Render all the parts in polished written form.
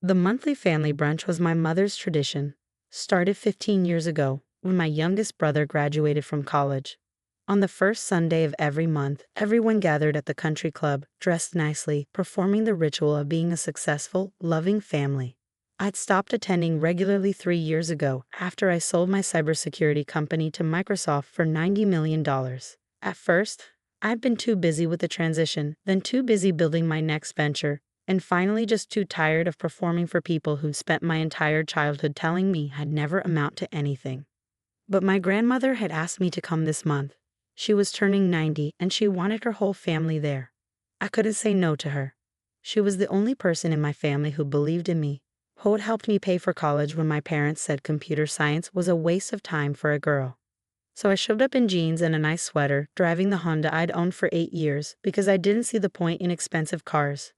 The monthly family brunch was my mother's tradition. Started 15 years ago, when my youngest brother graduated from college. On the first Sunday of every month, everyone gathered at the country club, dressed nicely, performing the ritual of being a successful, loving family. I'd stopped attending regularly 3 years ago after I sold my cybersecurity company to Microsoft for $90 million. At first, I'd been too busy with the transition, then too busy building my next venture, and finally just too tired of performing for people who'd spent my entire childhood telling me I'd never amount to anything. But my grandmother had asked me to come this month. She was turning 90 and she wanted her whole family there. I couldn't say no to her. She was the only person in my family who believed in me, who had helped me pay for college when my parents said computer science was a waste of time for a girl. So I showed up in jeans and a nice sweater, driving the Honda I'd owned for 8 years because I didn't see the point in expensive cars.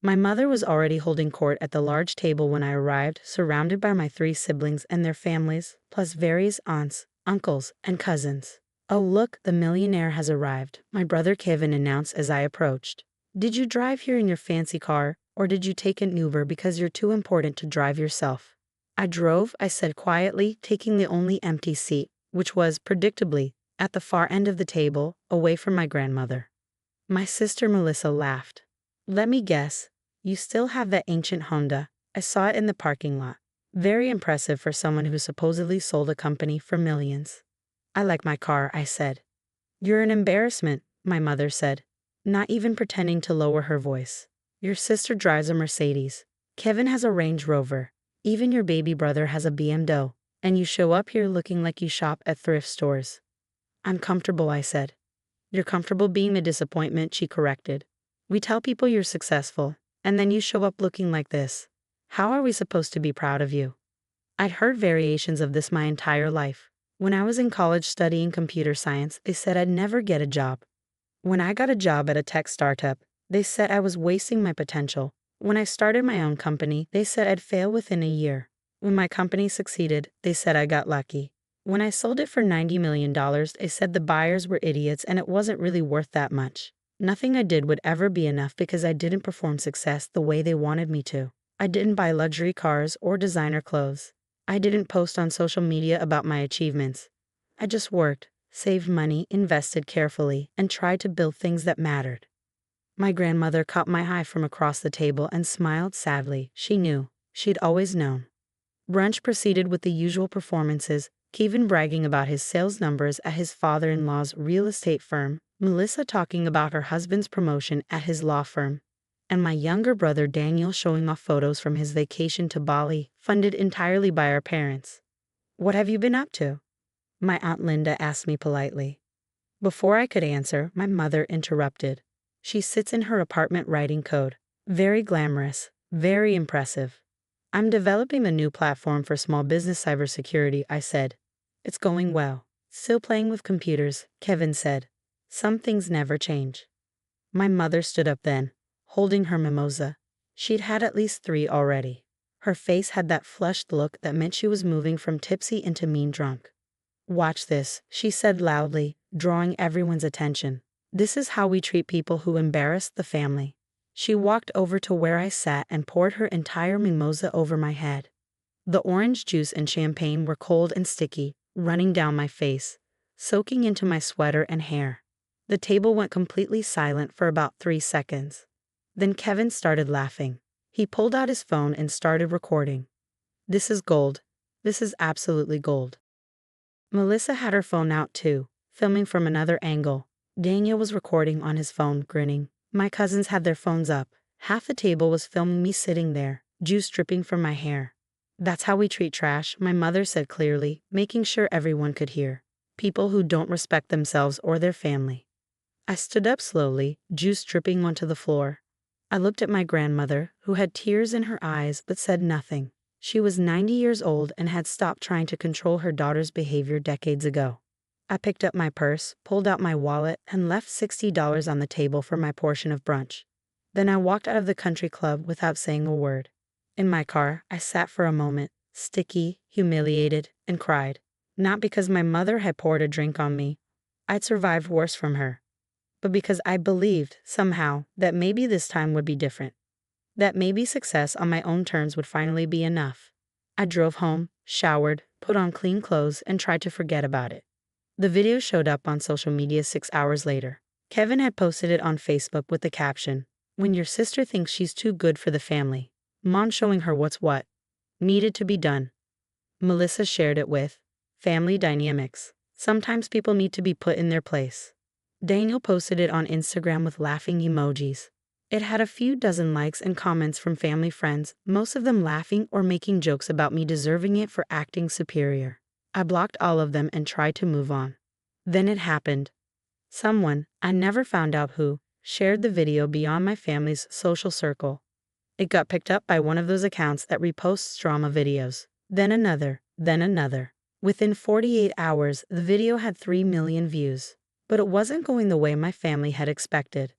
My mother was already holding court at the large table when I arrived, surrounded by my 3 siblings and their families, plus various aunts, uncles, and cousins. "Oh look, the millionaire has arrived," my brother Kevin announced as I approached. "Did you drive here in your fancy car, or did you take an Uber because you're too important to drive yourself?" "I drove," I said quietly, taking the only empty seat, which was, predictably, at the far end of the table, away from my grandmother. My sister Melissa laughed. "Let me guess, you still have that ancient Honda. I saw it in the parking lot. Very impressive for someone who supposedly sold a company for millions." "I like my car," I said. "You're an embarrassment," my mother said, not even pretending to lower her voice. "Your sister drives a Mercedes. Kevin has a Range Rover. Even your baby brother has a BMW. And you show up here looking like you shop at thrift stores." "I'm comfortable," I said. "You're comfortable being a disappointment," she corrected. "We tell people you're successful, and then you show up looking like this. How are we supposed to be proud of you?" I'd heard variations of this my entire life. When I was in college studying computer science, they said I'd never get a job. When I got a job at a tech startup, they said I was wasting my potential. When I started my own company, they said I'd fail within a year. When my company succeeded, they said I got lucky. When I sold it for $90 million, they said the buyers were idiots and it wasn't really worth that much. Nothing I did would ever be enough because I didn't perform success the way they wanted me to. I didn't buy luxury cars or designer clothes. I didn't post on social media about my achievements. I just worked, saved money, invested carefully, and tried to build things that mattered. My grandmother caught my eye from across the table and smiled sadly. She knew. She'd always known. Brunch proceeded with the usual performances, Kevin bragging about his sales numbers at his father-in-law's real estate firm, Melissa talking about her husband's promotion at his law firm, and my younger brother Daniel showing off photos from his vacation to Bali, funded entirely by our parents. "What have you been up to?" my Aunt Linda asked me politely. Before I could answer, my mother interrupted. "She sits in her apartment writing code. Very glamorous, very impressive." "I'm developing a new platform for small business cybersecurity," I said. "It's going well." "Still playing with computers," Kevin said. "Some things never change." My mother stood up then, holding her mimosa. She'd had at least 3 already. Her face had that flushed look that meant she was moving from tipsy into mean drunk. "Watch this," she said loudly, drawing everyone's attention. "This is how we treat people who embarrass the family." She walked over to where I sat and poured her entire mimosa over my head. The orange juice and champagne were cold and sticky, running down my face, soaking into my sweater and hair. The table went completely silent for about 3 seconds. Then Kevin started laughing. He pulled out his phone and started recording. "This is gold. This is absolutely gold." Melissa had her phone out too, filming from another angle. Daniel was recording on his phone, grinning. My cousins had their phones up. Half the table was filming me sitting there, juice dripping from my hair. "That's how we treat trash," my mother said clearly, making sure everyone could hear. "People who don't respect themselves or their family." I stood up slowly, juice dripping onto the floor. I looked at my grandmother, who had tears in her eyes but said nothing. She was 90 years old and had stopped trying to control her daughter's behavior decades ago. I picked up my purse, pulled out my wallet, and left $60 on the table for my portion of brunch. Then I walked out of the country club without saying a word. In my car, I sat for a moment, sticky, humiliated, and cried. Not because my mother had poured a drink on me. I'd survived worse from her. But because I believed, somehow, that maybe this time would be different. that maybe success on my own terms would finally be enough. I drove home, showered, put on clean clothes, and tried to forget about it. The video showed up on social media 6 hours later. Kevin had posted it on Facebook with the caption, "When your sister thinks she's too good for the family, Mom showing her what's what. Needed to be done." Melissa shared it with, "Family dynamics. Sometimes people need to be put in their place." Daniel posted it on Instagram with laughing emojis. It had a few dozen likes and comments from family friends, most of them laughing or making jokes about me deserving it for acting superior. I blocked all of them and tried to move on. Then it happened. Someone, I never found out who, shared the video beyond my family's social circle. It got picked up by one of those accounts that reposts drama videos. Then another, then another. Within 48 hours, the video had 3 million views. But it wasn't going the way my family had expected.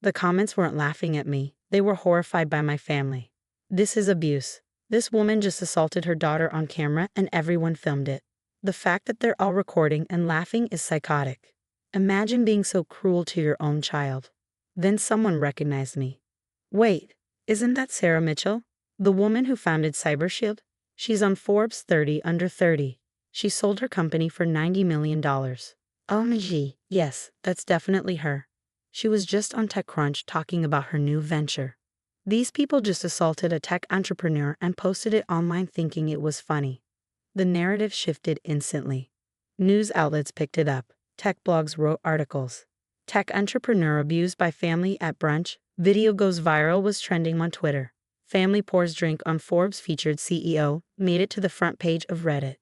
The comments weren't laughing at me, they were horrified by my family. "This is abuse. This woman just assaulted her daughter on camera and everyone filmed it. The fact that they're all recording and laughing is psychotic. Imagine being so cruel to your own child." Then someone recognized me. "Wait, isn't that Sarah Mitchell? The woman who founded CyberShield? She's on Forbes 30 Under 30. She sold her company for $90 million. OMG, yes, that's definitely her. She was just on TechCrunch talking about her new venture. These people just assaulted a tech entrepreneur and posted it online thinking it was funny." The narrative shifted instantly. News outlets picked it up. Tech blogs wrote articles. "Tech entrepreneur abused by family at brunch. Video goes viral" was trending on Twitter. "Family pours drink on Forbes featured CEO" made it to the front page of Reddit.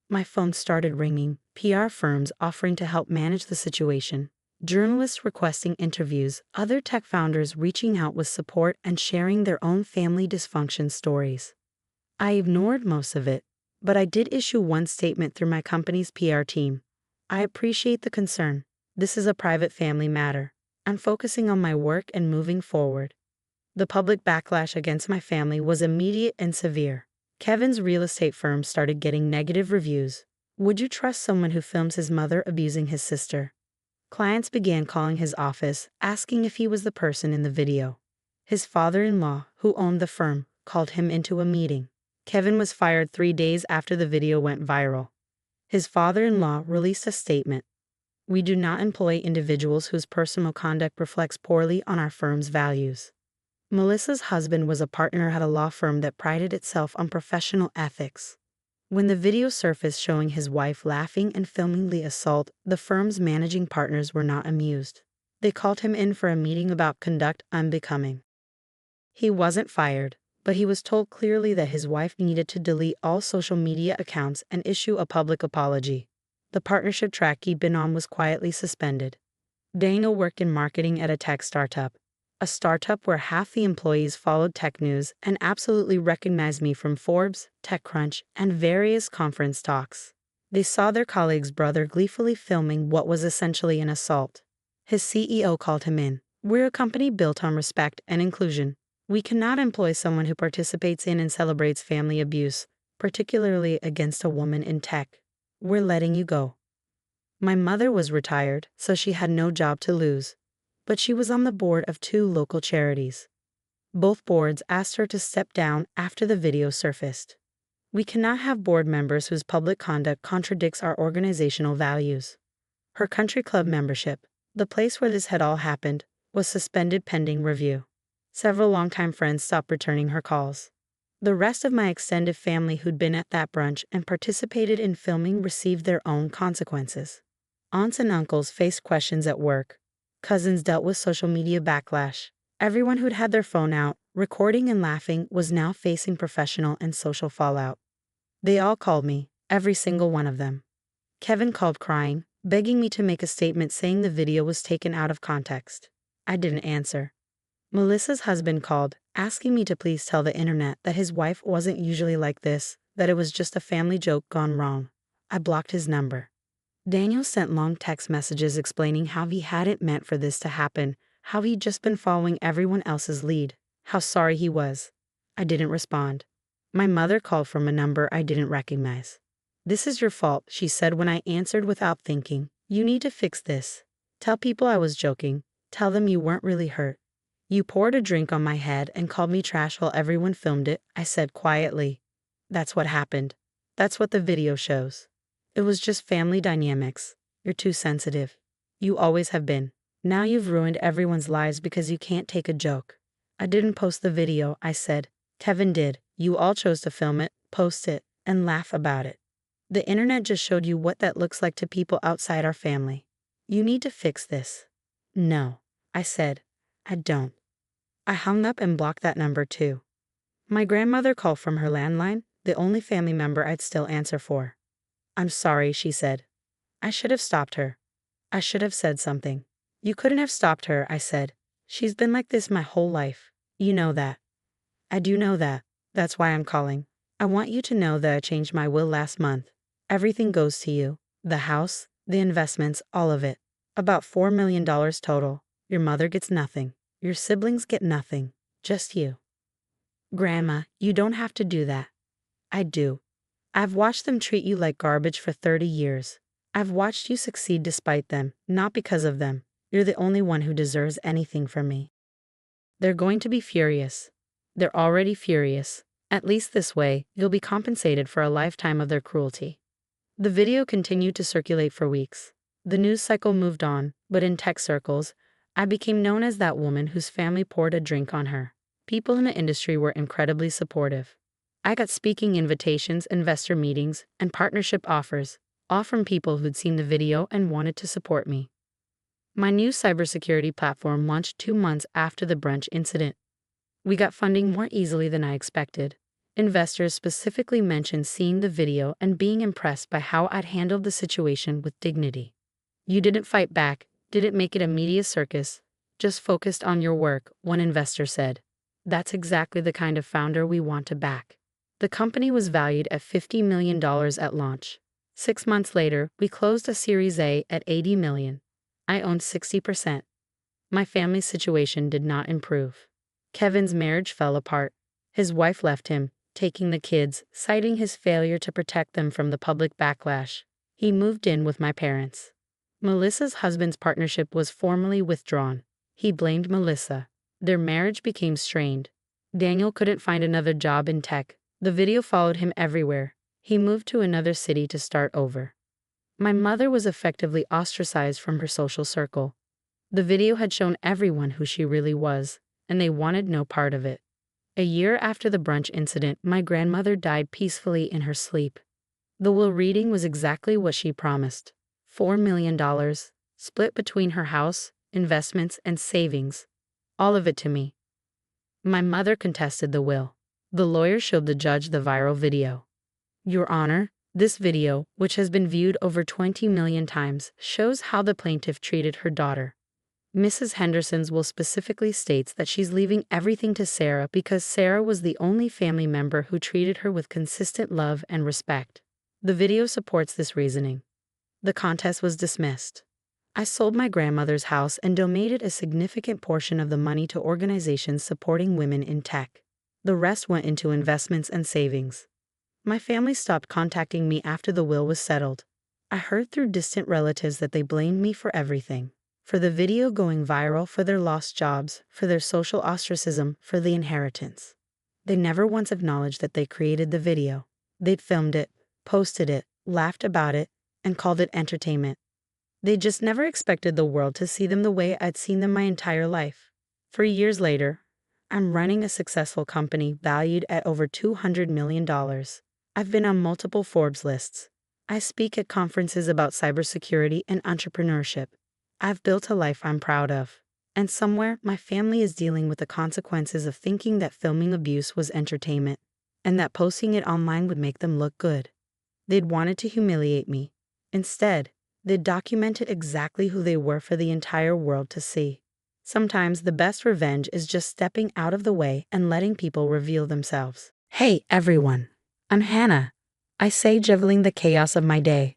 My phone started ringing, PR firms offering to help manage the situation, journalists requesting interviews, other tech founders reaching out with support and sharing their own family dysfunction stories. I ignored most of it, but I did issue one statement through my company's PR team. "I appreciate the concern. This is a private family matter. I'm focusing on my work and moving forward." The public backlash against my family was immediate and severe. Kevin's real estate firm started getting negative reviews. "Would you trust someone who films his mother abusing his sister?" Clients began calling his office, asking if he was the person in the video. His father-in-law, who owned the firm, called him into a meeting. Kevin was fired 3 days after the video went viral. His father-in-law released a statement. "We do not employ individuals whose personal conduct reflects poorly on our firm's values." Melissa's husband was a partner at a law firm that prided itself on professional ethics. When the video surfaced showing his wife laughing and filming the assault, the firm's managing partners were not amused. They called him in for a meeting about conduct unbecoming. He wasn't fired, but he was told clearly that his wife needed to delete all social media accounts and issue a public apology. The partnership track he'd been on was quietly suspended. Daniel worked in marketing at a tech startup. A startup where half the employees followed tech news and absolutely recognized me from Forbes, TechCrunch, and various conference talks. They saw their colleague's brother gleefully filming what was essentially an assault. His CEO called him in. "We're a company built on respect and inclusion. We cannot employ someone who participates in and celebrates family abuse, particularly against a woman in tech. We're letting you go." My mother was retired, so she had no job to lose. But she was on the board of 2 local charities. Both boards asked her to step down after the video surfaced. "We cannot have board members whose public conduct contradicts our organizational values." Her country club membership, the place where this had all happened, was suspended pending review. Several longtime friends stopped returning her calls. The rest of my extended family who'd been at that brunch and participated in filming received their own consequences. Aunts and uncles faced questions at work. Cousins dealt with social media backlash. Everyone who'd had their phone out, recording and laughing, was now facing professional and social fallout. They all called me, every single one of them. Kevin called crying, begging me to make a statement saying the video was taken out of context. I didn't answer. Melissa's husband called, asking me to please tell the internet that his wife wasn't usually like this, that it was just a family joke gone wrong. I blocked his number. Daniel sent long text messages explaining how he hadn't meant for this to happen, how he'd just been following everyone else's lead, how sorry he was. I didn't respond. My mother called from a number I didn't recognize. "This is your fault," she said when I answered without thinking. "You need to fix this. Tell people I was joking. Tell them you weren't really hurt. You poured a drink on my head and called me trash while everyone filmed it, I said quietly. That's what happened. That's what the video shows. It was just family dynamics. You're too sensitive. You always have been. Now you've ruined everyone's lives because you can't take a joke. I didn't post the video, I said. Kevin did. You all chose to film it, post it, and laugh about it. The internet just showed you what that looks like to people outside our family. You need to fix this. No, I said. I don't. I hung up and blocked that number too. My grandmother called from her landline, the only family member I'd still answer for. I'm sorry, she said. I should have stopped her. I should have said something. You couldn't have stopped her, I said. She's been like this my whole life. You know that. I do know that. That's why I'm calling. I want you to know that I changed my will last month. Everything goes to you. The house, the investments, all of it. About $4 million total. Your mother gets nothing. Your siblings get nothing. Just you. Grandma, you don't have to do that. I do. I've watched them treat you like garbage for 30 years. I've watched you succeed despite them, not because of them. You're the only one who deserves anything from me. They're going to be furious. They're already furious. At least this way, you'll be compensated for a lifetime of their cruelty. The video continued to circulate for weeks. The news cycle moved on, but in tech circles, I became known as that woman whose family poured a drink on her. People in the industry were incredibly supportive. I got speaking invitations, investor meetings, and partnership offers, all from people who'd seen the video and wanted to support me. My new cybersecurity platform launched 2 months after the Brunch incident. We got funding more easily than I expected. Investors specifically mentioned seeing the video and being impressed by how I'd handled the situation with dignity. You didn't fight back, didn't make it a media circus, just focused on your work, one investor said. That's exactly the kind of founder we want to back. The company was valued at $50 million at launch. 6 months later, we closed a Series A at $80 million. I owned 60%. My family's situation did not improve. Kevin's marriage fell apart. His wife left him, taking the kids, citing his failure to protect them from the public backlash. He moved in with my parents. Melissa's husband's partnership was formally withdrawn. He blamed Melissa. Their marriage became strained. Daniel couldn't find another job in tech. The video followed him everywhere. He moved to another city to start over. My mother was effectively ostracized from her social circle. The video had shown everyone who she really was, and they wanted no part of it. A year after the Brunch incident, my grandmother died peacefully in her sleep. The will reading was exactly what she promised. $4 million, split between her house, investments, and savings. All of it to me. My mother contested the will. The lawyer showed the judge the viral video. Your Honor, this video, which has been viewed over 20 million times, shows how the plaintiff treated her daughter. Mrs. Henderson's will specifically states that she's leaving everything to Sarah because Sarah was the only family member who treated her with consistent love and respect. The video supports this reasoning. The contest was dismissed. I sold my grandmother's house and donated a significant portion of the money to organizations supporting women in tech. The rest went into investments and savings. My family stopped contacting me after the will was settled. I heard through distant relatives that they blamed me for everything. For the video going viral, for their lost jobs, for their social ostracism, for the inheritance. They never once acknowledged that they created the video. They'd filmed it, posted it, laughed about it, and called it entertainment. They just never expected the world to see them the way I'd seen them my entire life. 3 years later, I'm running a successful company valued at over $200 million. I've been on multiple Forbes lists. I speak at conferences about cybersecurity and entrepreneurship. I've built a life I'm proud of. And somewhere, my family is dealing with the consequences of thinking that filming abuse was entertainment, and that posting it online would make them look good. They'd wanted to humiliate me. Instead, they documented exactly who they were for the entire world to see. Sometimes the best revenge is just stepping out of the way and letting people reveal themselves. Hey, everyone. I'm Hannah. I say, juggling the chaos of my day.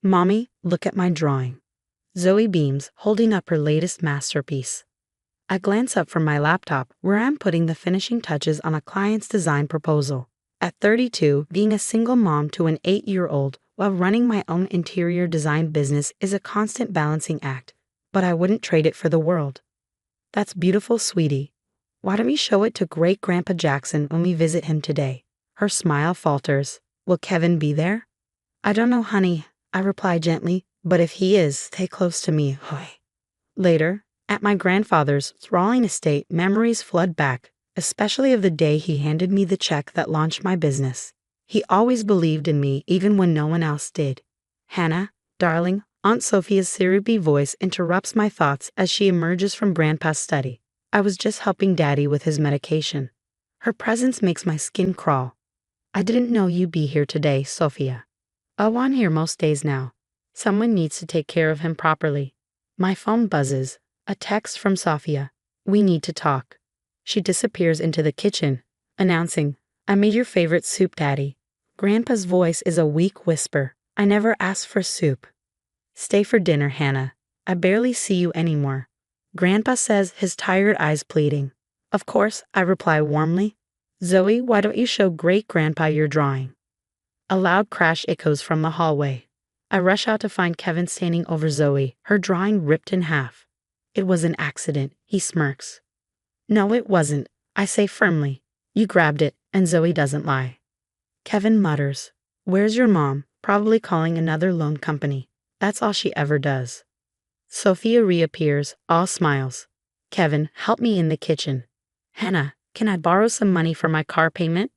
Mommy, look at my drawing. Zoe beams, holding up her latest masterpiece. I glance up from my laptop, where I'm putting the finishing touches on a client's design proposal. At 32, being a single mom to an 8-year-old while running my own interior design business is a constant balancing act, but I wouldn't trade it for the world. That's beautiful, sweetie. Why don't we show it to Great-Grandpa Jackson when we visit him today? Her smile falters. Will Kevin be there? I don't know, honey, I reply gently, but if he is, stay close to me. Hoy. Later, at my grandfather's sprawling estate, memories flood back, especially of the day he handed me the check that launched my business. He always believed in me even when no one else did. Hannah, darling, Aunt Sophia's syrupy voice interrupts my thoughts as she emerges from Grandpa's study. I was just helping Daddy with his medication. Her presence makes my skin crawl. I didn't know you'd be here today, Sophia. Oh, I'm here most days now. Someone needs to take care of him properly. My phone buzzes. A text from Sophia. We need to talk. She disappears into the kitchen, announcing, I made your favorite soup, Daddy. Grandpa's voice is a weak whisper. I never asked for soup. Stay for dinner, Hannah. I barely see you anymore. Grandpa says, his tired eyes pleading. Of course, I reply warmly. Zoe, why don't you show Great-Grandpa your drawing? A loud crash echoes from the hallway. I rush out to find Kevin standing over Zoe, her drawing ripped in half. It was an accident, he smirks. No, it wasn't, I say firmly. You grabbed it, and Zoe doesn't lie. Kevin mutters. Where's your mom? Probably calling another loan company. That's all she ever does. Sophia reappears, all smiles. Kevin, help me in the kitchen. Hannah, can I borrow some money for my car payment?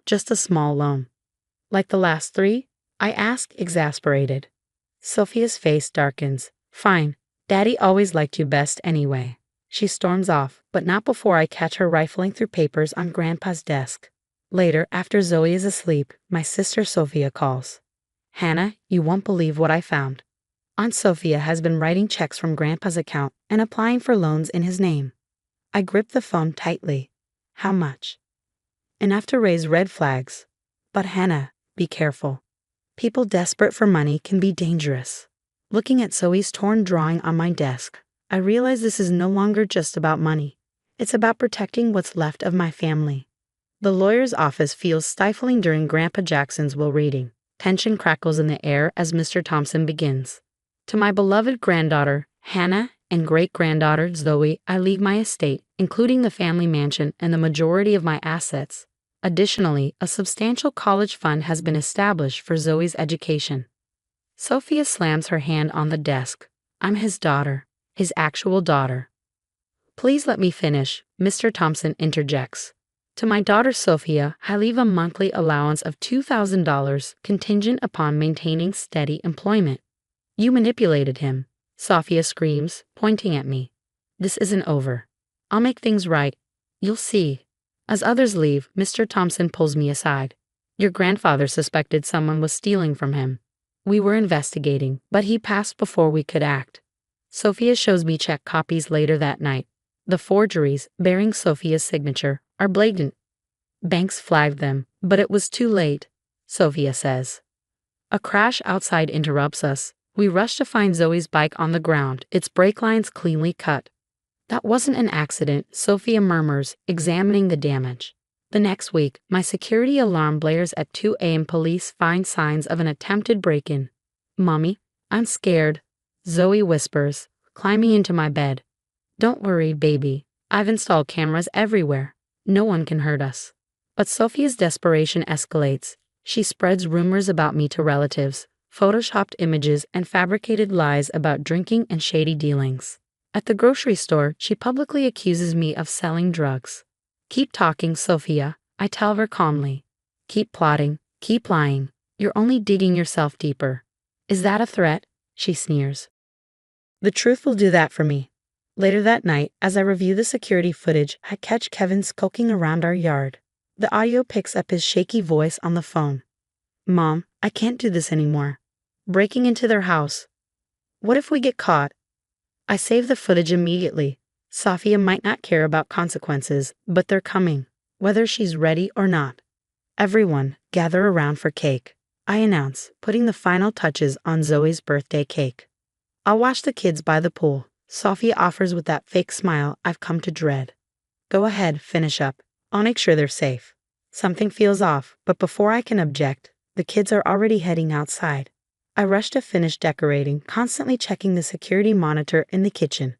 Just a small loan. Like the last 3? I ask, exasperated. Sophia's face darkens. Fine. Daddy always liked you best anyway. She storms off, but not before I catch her rifling through papers on Grandpa's desk. Later, after Zoe is asleep, my sister Sophia calls. Hannah, you won't believe what I found. Aunt Sophia has been writing checks from Grandpa's account and applying for loans in his name. I grip the phone tightly. How much? Enough to raise red flags. But Hannah, be careful. People desperate for money can be dangerous. Looking at Zoe's torn drawing on my desk, I realize this is no longer just about money. It's about protecting what's left of my family. The lawyer's office feels stifling during Grandpa Jackson's will reading. Tension crackles in the air as Mr. Thompson begins. To my beloved granddaughter, Hannah, and great-granddaughter, Zoe, I leave my estate, including the family mansion and the majority of my assets. Additionally, a substantial college fund has been established for Zoe's education. Sophia slams her hand on the desk. I'm his daughter, his actual daughter. Please let me finish, Mr. Thompson interjects. To my daughter Sophia, I leave a monthly allowance of $2,000 contingent upon maintaining steady employment. You manipulated him, Sophia screams, pointing at me. This isn't over. I'll make things right. You'll see. As others leave, Mr. Thompson pulls me aside. Your grandfather suspected someone was stealing from him. We were investigating, but he passed before we could act. Sophia shows me check copies later that night. The forgeries, bearing Sophia's signature, are blatant. Banks flagged them, but it was too late, Sophia says. A crash outside interrupts us. We rush to find Zoe's bike on the ground, its brake lines cleanly cut. That wasn't an accident, Sophia murmurs, examining the damage. The next week, my security alarm blares at 2 a.m. Police find signs of an attempted break-in. Mommy, I'm scared, Zoe whispers, climbing into my bed. Don't worry, baby. I've installed cameras everywhere. No one can hurt us. But Sophia's desperation escalates. She spreads rumors about me to relatives, photoshopped images, and fabricated lies about drinking and shady dealings. At the grocery store, she publicly accuses me of selling drugs. Keep talking, Sophia, I tell her calmly. Keep plotting, keep lying. You're only digging yourself deeper. Is that a threat? She sneers. The truth will do that for me. Later that night, as I review the security footage, I catch Kevin skulking around our yard. The audio picks up his shaky voice on the phone. Mom, I can't do this anymore. Breaking into their house. What if we get caught? I save the footage immediately. Sophia might not care about consequences, but they're coming, whether she's ready or not. Everyone, gather around for cake, I announce, putting the final touches on Zoe's birthday cake. I'll watch the kids by the pool, Sophia offers with that fake smile I've come to dread. Go ahead, finish up. I'll make sure they're safe. Something feels off, but before I can object, the kids are already heading outside. I rush to finish decorating, constantly checking the security monitor in the kitchen.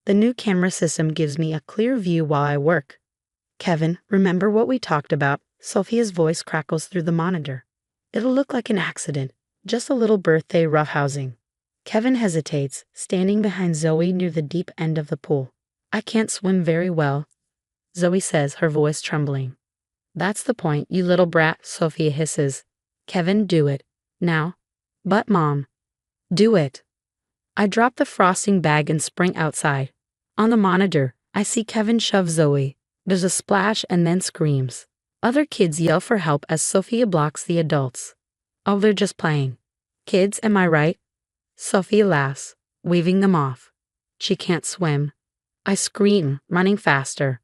The new camera system gives me a clear view while I work. Kevin, remember what we talked about? Sophia's voice crackles through the monitor. It'll look like an accident, just a little birthday roughhousing. Kevin hesitates, standing behind Zoe near the deep end of the pool. I can't swim very well, Zoe says, her voice trembling. That's the point, you little brat, Sophia hisses. Kevin, do it. Now. But Mom. Do it. I drop the frosting bag and spring outside. On the monitor, I see Kevin shove Zoe. There's a splash and then screams. Other kids yell for help as Sophia blocks the adults. Oh, they're just playing. Kids, am I right? Sophia laughs, waving them off. She can't swim. I scream, running faster.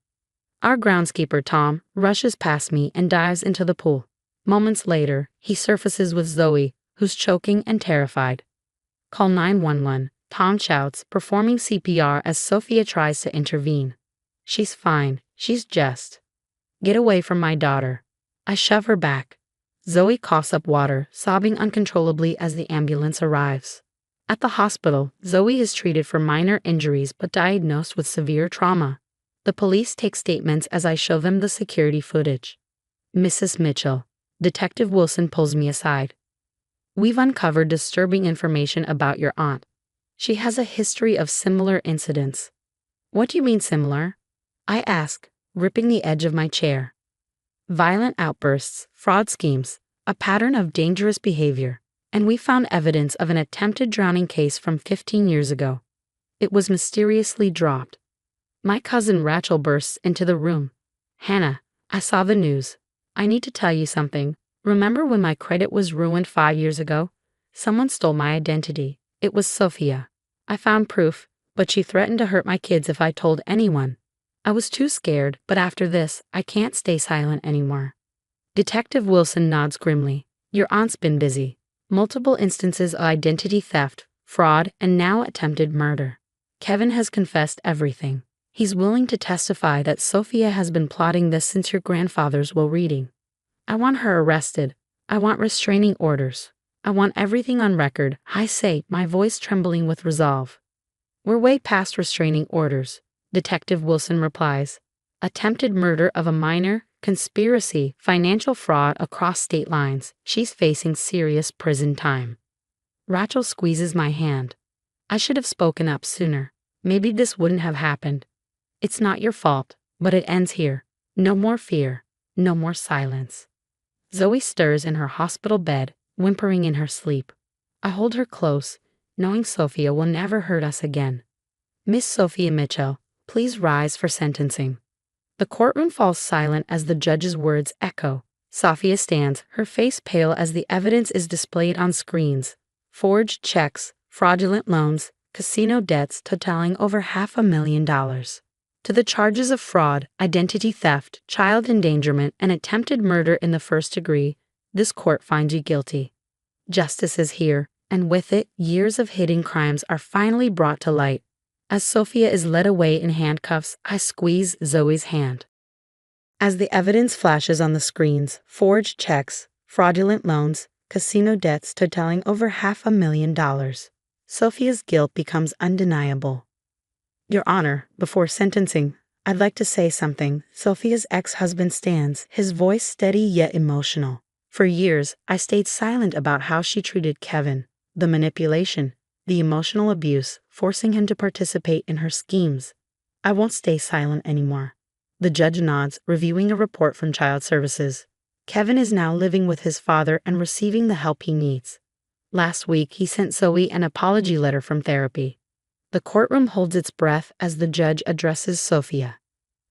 Our groundskeeper, Tom, rushes past me and dives into the pool. Moments later, he surfaces with Zoe, who's choking and terrified. Call 911, Tom shouts, performing CPR as Sophia tries to intervene. She's fine, she's just. Get away from my daughter. I shove her back. Zoe coughs up water, sobbing uncontrollably as the ambulance arrives. At the hospital, Zoe is treated for minor injuries but diagnosed with severe trauma. The police take statements as I show them the security footage. Mrs. Mitchell, Detective Wilson pulls me aside. We've uncovered disturbing information about your aunt. She has a history of similar incidents. What do you mean similar? I ask, gripping the edge of my chair. Violent outbursts, fraud schemes, a pattern of dangerous behavior, and we found evidence of an attempted drowning case from 15 years ago. It was mysteriously dropped. My cousin Rachel bursts into the room. Hannah, I saw the news. I need to tell you something. Remember when my credit was ruined 5 years ago? Someone stole my identity. It was Sophia. I found proof, but she threatened to hurt my kids if I told anyone. I was too scared, but after this, I can't stay silent anymore. Detective Wilson nods grimly. Your aunt's been busy. Multiple instances of identity theft, fraud, and now attempted murder. Kevin has confessed everything. He's willing to testify that Sophia has been plotting this since your grandfather's will reading. I want her arrested. I want restraining orders. I want everything on record, I say, my voice trembling with resolve. We're way past restraining orders, Detective Wilson replies. Attempted murder of a minor, conspiracy, financial fraud across state lines. She's facing serious prison time. Rachel squeezes my hand. I should have spoken up sooner. Maybe this wouldn't have happened. It's not your fault, but it ends here. No more fear, no more silence. Zoe stirs in her hospital bed, whimpering in her sleep. I hold her close, knowing Sophia will never hurt us again. Miss Sophia Mitchell, please rise for sentencing. The courtroom falls silent as the judge's words echo. Sophia stands, her face pale as the evidence is displayed on screens. Forged checks, fraudulent loans, casino debts totaling over $500,000. To the charges of fraud, identity theft, child endangerment, and attempted murder in the first degree, this court finds you guilty. Justice is here, and with it, years of hidden crimes are finally brought to light. As Sophia is led away in handcuffs, I squeeze Zoe's hand. As the evidence flashes on the screens, forged checks, fraudulent loans, casino debts totaling over $500,000, Sophia's guilt becomes undeniable. Your Honor, before sentencing, I'd like to say something. Sophia's ex-husband stands, his voice steady yet emotional. For years, I stayed silent about how she treated Kevin, the manipulation, the emotional abuse, forcing him to participate in her schemes. I won't stay silent anymore. The judge nods, reviewing a report from Child Services. Kevin is now living with his father and receiving the help he needs. Last week, he sent Zoe an apology letter from therapy. The courtroom holds its breath as the judge addresses Sophia.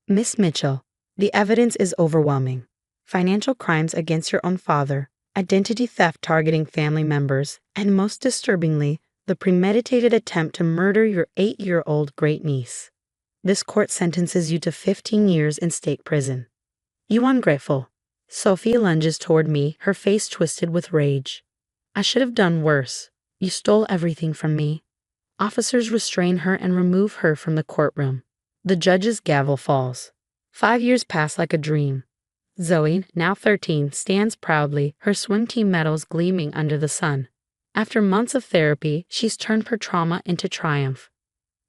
Miss Mitchell, the evidence is overwhelming. Financial crimes against your own father, identity theft targeting family members, and most disturbingly, the premeditated attempt to murder your 8-year-old great-niece. This court sentences you to 15 years in state prison. You ungrateful. Sophia lunges toward me, her face twisted with rage. I should have done worse. You stole everything from me. Officers restrain her and remove her from the courtroom. The judge's gavel falls. 5 years pass like a dream. Zoe, now 13, stands proudly, her swim team medals gleaming under the sun. After months of therapy, she's turned her trauma into triumph.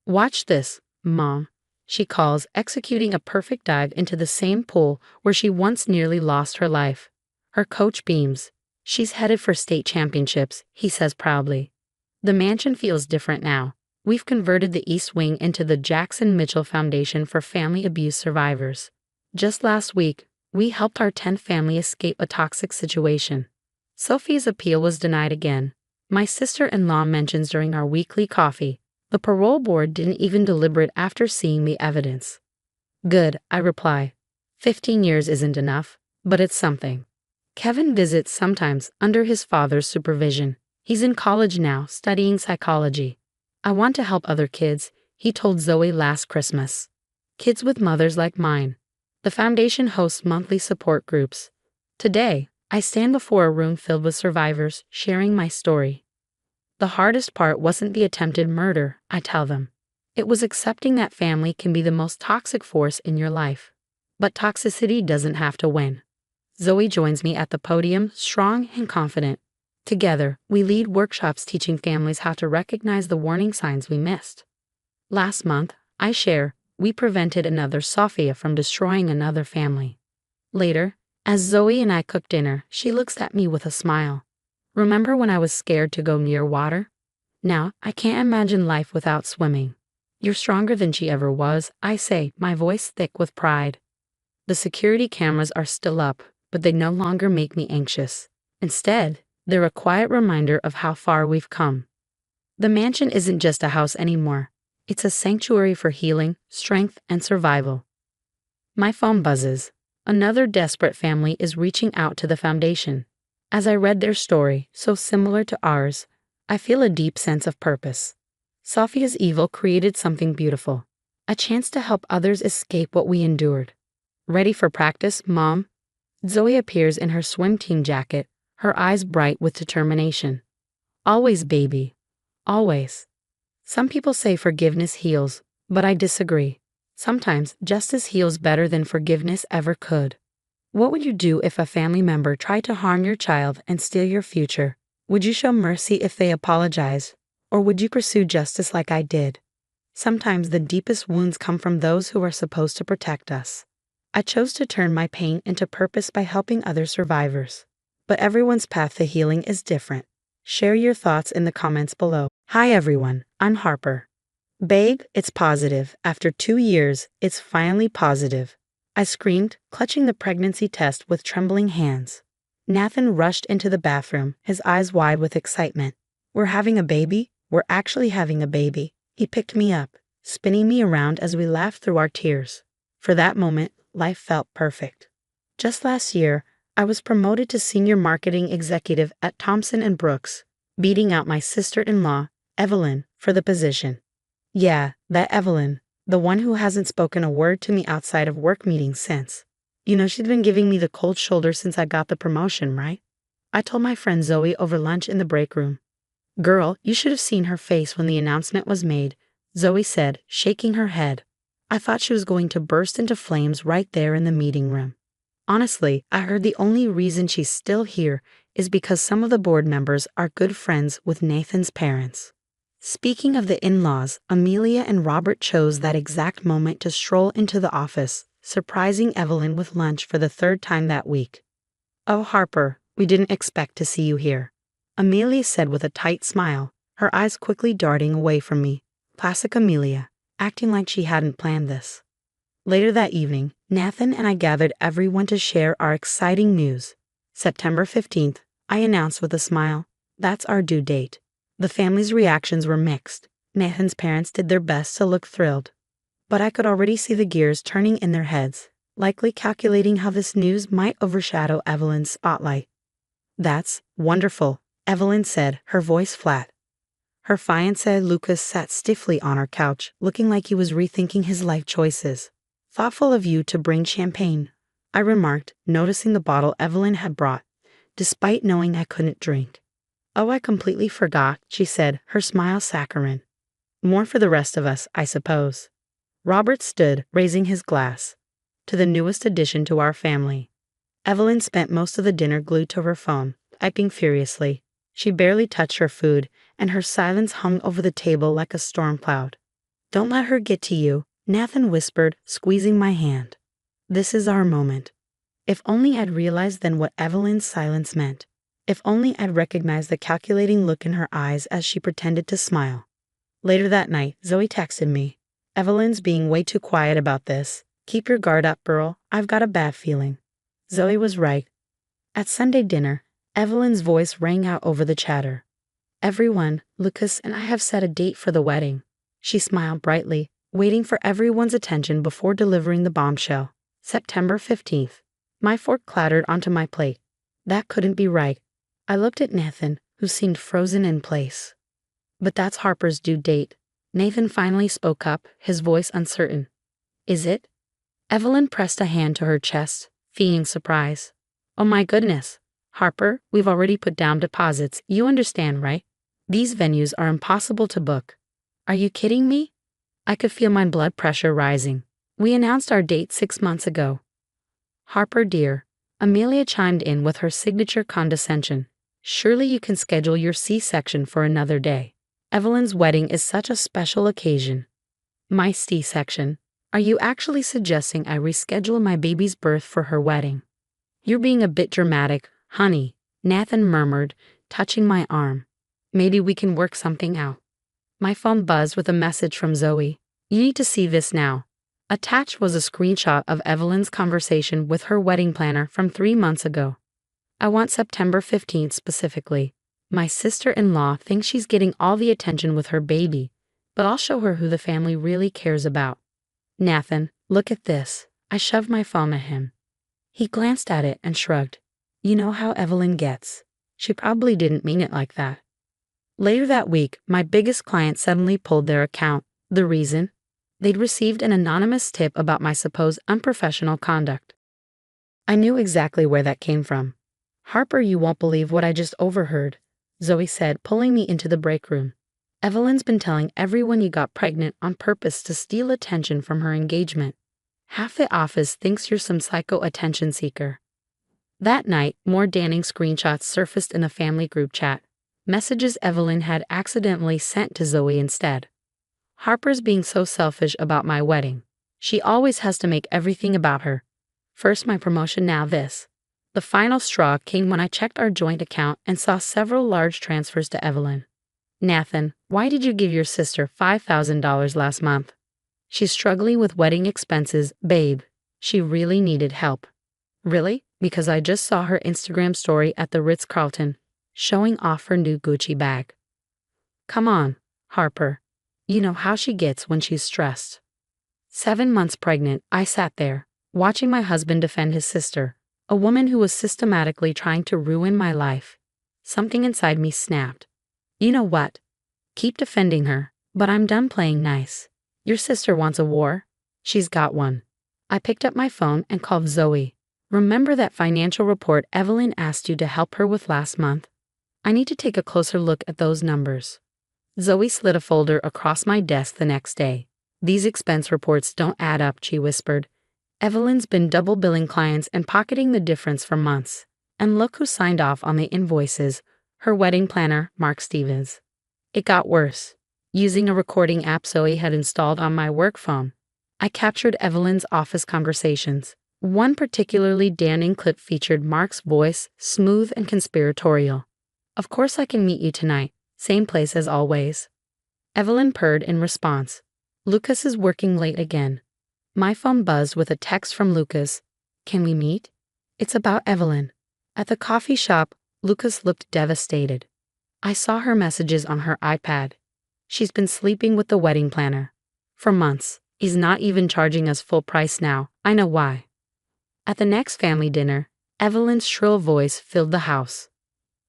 Watch this, Mom, she calls, executing a perfect dive into the same pool where she once nearly lost her life. Her coach beams. She's headed for state championships, he says proudly. The mansion feels different now. We've converted the East Wing into the Jackson Mitchell Foundation for Family Abuse Survivors. Just last week, we helped our 10th family escape a toxic situation. Sophie's appeal was denied again. My sister-in-law mentions during our weekly coffee. The parole board didn't even deliberate after seeing the evidence. Good, I reply. 15 years isn't enough, but it's something. Kevin visits sometimes under his father's supervision. He's in college now, studying psychology. I want to help other kids, he told Zoe last Christmas. Kids with mothers like mine. The foundation hosts monthly support groups. Today, I stand before a room filled with survivors, sharing my story. The hardest part wasn't the attempted murder, I tell them. It was accepting that family can be the most toxic force in your life. But toxicity doesn't have to win. Zoe joins me at the podium, strong and confident. Together, we lead workshops teaching families how to recognize the warning signs we missed. Last month, I share, we prevented another Sophia from destroying another family. Later, as Zoe and I cook dinner, she looks at me with a smile. Remember when I was scared to go near water? Now, I can't imagine life without swimming. You're stronger than she ever was, I say, my voice thick with pride. The security cameras are still up, but they no longer make me anxious. Instead, they're a quiet reminder of how far we've come. The mansion isn't just a house anymore. It's a sanctuary for healing, strength, and survival. My phone buzzes. Another desperate family is reaching out to the foundation. As I read their story, so similar to ours, I feel a deep sense of purpose. Sophia's evil created something beautiful, a chance to help others escape what we endured. Ready for practice, Mom? Zoe appears in her swim team jacket, her eyes bright with determination. Always, baby. Always. Some people say forgiveness heals, but I disagree. Sometimes justice heals better than forgiveness ever could. What would you do if a family member tried to harm your child and steal your future? Would you show mercy if they apologize? Or would you pursue justice like I did? Sometimes the deepest wounds come from those who are supposed to protect us. I chose to turn my pain into purpose by helping other survivors. But everyone's path to healing is different. Share your thoughts in the comments below. Hi everyone, I'm Harper. Babe, it's positive. After 2 years, it's finally positive. I screamed, clutching the pregnancy test with trembling hands. Nathan rushed into the bathroom, his eyes wide with excitement. We're having a baby? We're actually having a baby. He picked me up, spinning me around as we laughed through our tears. For that moment, life felt perfect. Just last year, I was promoted to senior marketing executive at Thompson & Brooks, beating out my sister-in-law, Evelyn, for the position. Yeah, that Evelyn. The one who hasn't spoken a word to me outside of work meetings since. You know, she's been giving me the cold shoulder since I got the promotion, right? I told my friend Zoe over lunch in the break room. Girl, you should have seen her face when the announcement was made, Zoe said, shaking her head. I thought she was going to burst into flames right there in the meeting room. Honestly, I heard the only reason she's still here is because some of the board members are good friends with Nathan's parents. Speaking of the in-laws, Amelia and Robert chose that exact moment to stroll into the office, surprising Evelyn with lunch for the 3rd time that week. Oh, Harper, we didn't expect to see you here, Amelia said with a tight smile, her eyes quickly darting away from me. Classic Amelia, acting like she hadn't planned this. Later that evening, Nathan and I gathered everyone to share our exciting news. September 15th, I announced with a smile, that's our due date. The family's reactions were mixed. Nathan's parents did their best to look thrilled. But I could already see the gears turning in their heads, likely calculating how this news might overshadow Evelyn's spotlight. That's wonderful, Evelyn said, her voice flat. Her fiancé Lucas sat stiffly on our couch, looking like he was rethinking his life choices. Thoughtful of you to bring champagne, I remarked, noticing the bottle Evelyn had brought, despite knowing I couldn't drink. Oh, I completely forgot, she said, her smile saccharine. More for the rest of us, I suppose. Robert stood, raising his glass. To the newest addition to our family. Evelyn spent most of the dinner glued to her phone, typing furiously. She barely touched her food, and her silence hung over the table like a storm cloud. Don't let her get to you, Nathan whispered, squeezing my hand. This is our moment. If only I'd realized then what Evelyn's silence meant. If only I'd recognized the calculating look in her eyes as she pretended to smile. Later that night, Zoe texted me. Evelyn's being way too quiet about this. Keep your guard up, girl. I've got a bad feeling. Zoe was right. At Sunday dinner, Evelyn's voice rang out over the chatter. Everyone, Lucas and I have set a date for the wedding. She smiled brightly, waiting for everyone's attention before delivering the bombshell. September 15th. My fork clattered onto my plate. That couldn't be right. I looked at Nathan, who seemed frozen in place. But that's Harper's due date. Nathan finally spoke up, his voice uncertain. Is it? Evelyn pressed a hand to her chest, feigning surprise. Oh my goodness. Harper, we've already put down deposits, you understand, right? These venues are impossible to book. Are you kidding me? I could feel my blood pressure rising. We announced our date 6 months ago. Harper dear, Amelia chimed in with her signature condescension. Surely you can schedule your C-section for another day. Evelyn's wedding is such a special occasion. My C-section? Are you actually suggesting I reschedule my baby's birth for her wedding? You're being a bit dramatic, honey, Nathan murmured, touching my arm. Maybe we can work something out. My phone buzzed with a message from Zoe. You need to see this now. Attached was a screenshot of Evelyn's conversation with her wedding planner from 3 months ago. I want September 15th specifically. My sister-in-law thinks she's getting all the attention with her baby, but I'll show her who the family really cares about. Nathan, look at this. I shoved my phone at him. He glanced at it and shrugged. You know how Evelyn gets. She probably didn't mean it like that. Later that week, my biggest client suddenly pulled their account. The reason? They'd received an anonymous tip about my supposed unprofessional conduct. I knew exactly where that came from. Harper, you won't believe what I just overheard, Zoe said, pulling me into the break room. Evelyn's been telling everyone you got pregnant on purpose to steal attention from her engagement. Half the office thinks you're some psycho attention seeker. That night, more damning screenshots surfaced in the family group chat. Messages Evelyn had accidentally sent to Zoe instead. Harper's being so selfish about my wedding. She always has to make everything about her. First my promotion, now this. The final straw came when I checked our joint account and saw several large transfers to Evelyn. Nathan, why did you give your sister $5,000 last month? She's struggling with wedding expenses, babe. She really needed help. Really? Because I just saw her Instagram story at the Ritz-Carlton, showing off her new Gucci bag. Come on, Harper. You know how she gets when she's stressed. 7 months pregnant, I sat there, watching my husband defend his sister, a woman who was systematically trying to ruin my life. Something inside me snapped. You know what? Keep defending her, but I'm done playing nice. Your sister wants a war? She's got one. I picked up my phone and called Zoe. Remember that financial report Evelyn asked you to help her with last month? I need to take a closer look at those numbers. Zoe slid a folder across my desk the next day. These expense reports don't add up, she whispered. Evelyn's been double billing clients and pocketing the difference for months. And look who signed off on the invoices, her wedding planner, Mark Stevens. It got worse. Using a recording app Zoe had installed on my work phone, I captured Evelyn's office conversations. One particularly damning clip featured Mark's voice, smooth and conspiratorial. Of course I can meet you tonight. Same place as always. Evelyn purred in response. Lucas is working late again. My phone buzzed with a text from Lucas. Can we meet? It's about Evelyn. At the coffee shop, Lucas looked devastated. I saw her messages on her iPad. She's been sleeping with the wedding planner. For months. He's not even charging us full price now. I know why. At the next family dinner, Evelyn's shrill voice filled the house.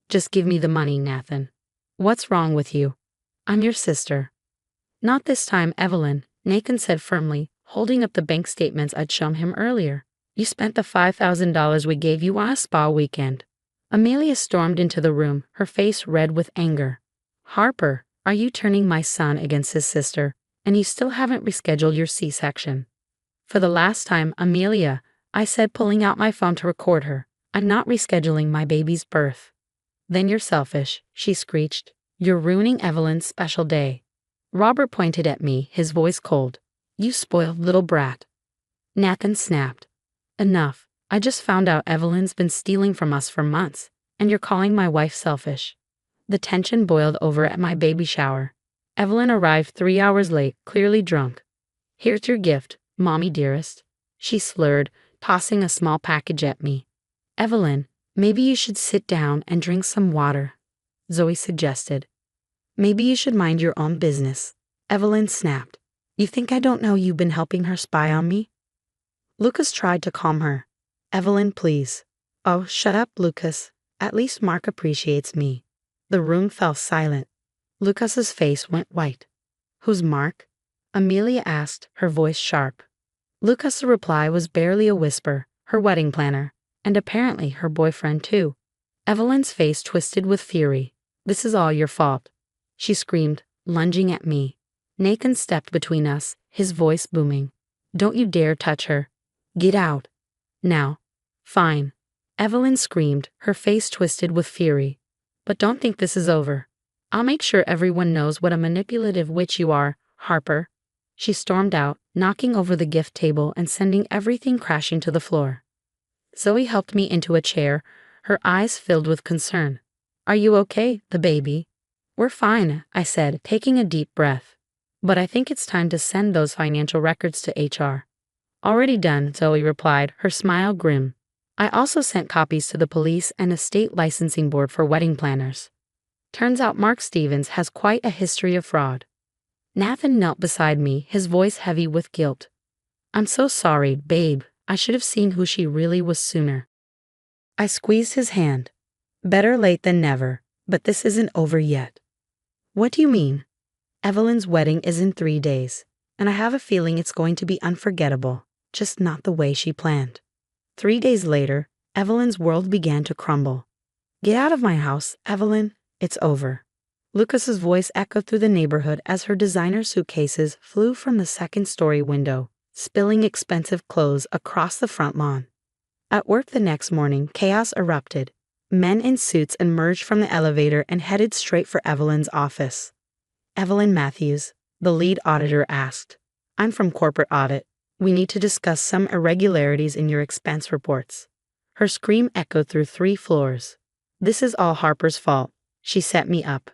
Just give me the money, Nathan. What's wrong with you? I'm your sister. Not this time, Evelyn, Nathan said firmly, holding up the bank statements I'd shown him earlier. You spent the $5,000 we gave you on a spa weekend. Amelia stormed into the room, her face red with anger. Harper, are you turning my son against his sister, and you still haven't rescheduled your C-section? For the last time, Amelia, I said, pulling out my phone to record her. I'm not rescheduling my baby's birth. Then you're selfish, she screeched. You're ruining Evelyn's special day. Robert pointed at me, his voice cold. You spoiled little brat. Nathan snapped. Enough. I just found out Evelyn's been stealing from us for months, and you're calling my wife selfish. The tension boiled over at my baby shower. Evelyn arrived 3 hours late, clearly drunk. Here's your gift, Mommy dearest. She slurred, tossing a small package at me. Evelyn, maybe you should sit down and drink some water, Zoe suggested. Maybe you should mind your own business, Evelyn snapped. You think I don't know you've been helping her spy on me? Lucas tried to calm her. Evelyn, please. Oh, shut up, Lucas. At least Mark appreciates me. The room fell silent. Lucas's face went white. Who's Mark? Amelia asked, her voice sharp. Lucas's reply was barely a whisper, her wedding planner, and apparently her boyfriend too. Evelyn's face twisted with fury. This is all your fault, she screamed, lunging at me. Nathan stepped between us, his voice booming. Don't you dare touch her. Get out. Now. Fine. Evelyn screamed, her face twisted with fury. But don't think this is over. I'll make sure everyone knows what a manipulative witch you are, Harper. She stormed out, knocking over the gift table and sending everything crashing to the floor. Zoe helped me into a chair, her eyes filled with concern. Are you okay, the baby? We're fine, I said, taking a deep breath. But I think it's time to send those financial records to HR. Already done, Zoe replied, her smile grim. I also sent copies to the police and a state licensing board for wedding planners. Turns out Mark Stevens has quite a history of fraud. Nathan knelt beside me, his voice heavy with guilt. I'm so sorry, babe. I should have seen who she really was sooner. I squeezed his hand. Better late than never, but this isn't over yet. What do you mean? Evelyn's wedding is in 3 days, and I have a feeling it's going to be unforgettable, just not the way she planned. 3 days later, Evelyn's world began to crumble. Get out of my house, Evelyn. It's over. Lucas's voice echoed through the neighborhood as her designer suitcases flew from the second-story window, spilling expensive clothes across the front lawn. At work the next morning, chaos erupted. Men in suits emerged from the elevator and headed straight for Evelyn's office. Evelyn Matthews, the lead auditor, asked. I'm from corporate audit. We need to discuss some irregularities in your expense reports. Her scream echoed through 3 floors. This is all Harper's fault. She set me up.